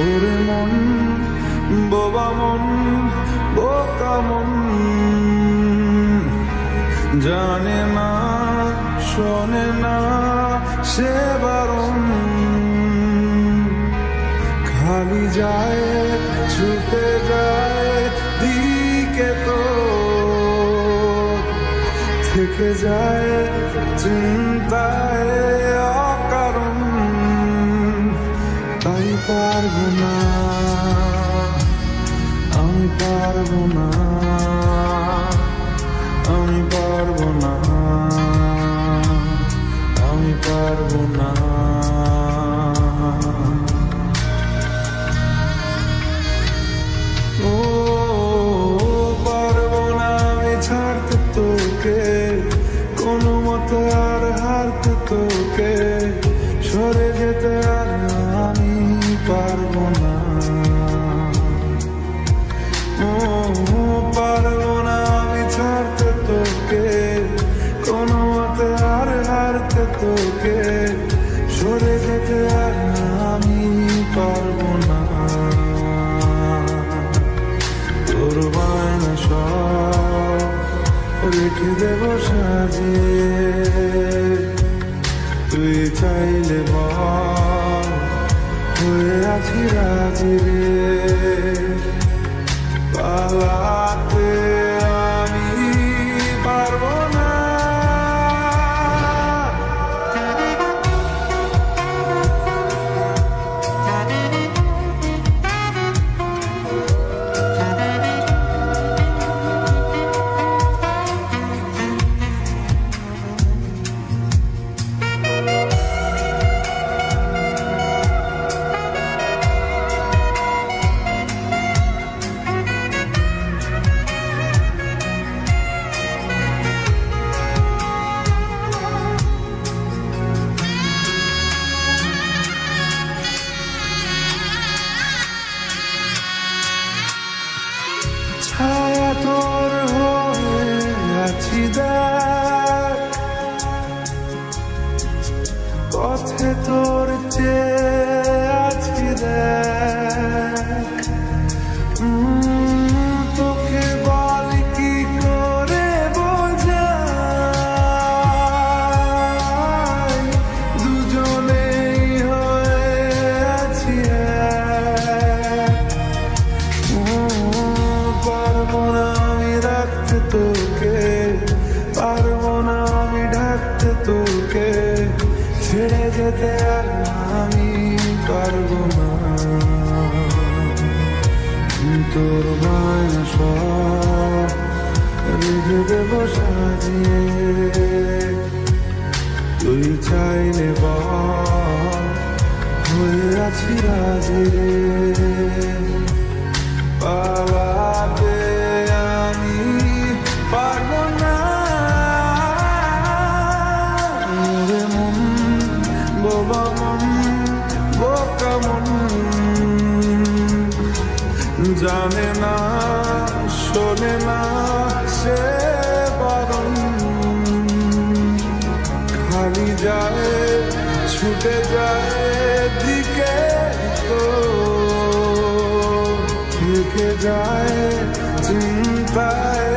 ওরে মন, বোবা মন, বোকা মন, জানে না শোনে না সে বারণ, খালি যায় ছুটে যায় দিকে তো, থেকে যায় চিন্তায় অকারণ। তাই পারবো না, আমি পারবো না, আমি পারবো না, আমি পারবো না। ও পারবো না আমি ছাড়তে তোকে, কোনো মতে আর হারতে তোকে, সরে যেতে আর আমি পারবো না। ও পারবো না আমি ছাড়তে তোকে, কোনো মতে আর হারতে তোকে, সরে যেতে আর আমি পারবো না। তোর বায়না সব রেখে দেব সাজিয়ে, তুই চাইলে বল হয়ে আছি রাজি রে, পালাতে আমি পারবো না। ছায়া তোর হয়ে আছি দেখ, পথে তোর চেয়ে আছি দেখ, তোকে বল কি করে বোঝাই, দুজনেই হয়ে আছি এক। পারবো না আমি রাখতে তোকে, পারবো না আমি ঢাকতে তোকে, ছেড়ে যেতে আর আমি পারবো না। তোর বায়না সব রেখে দেব সাজিয়ে, তুই চাইলে বল হয়ে আছি রাজি রে, পালাতে আমি পারবো না। ওরে মন, বোবা মন, বোকা মন, জানে না শোনে না সে বারণ, খালি যায় ছুটে যায় দিকে তো, থেকে যায় চিন্তায়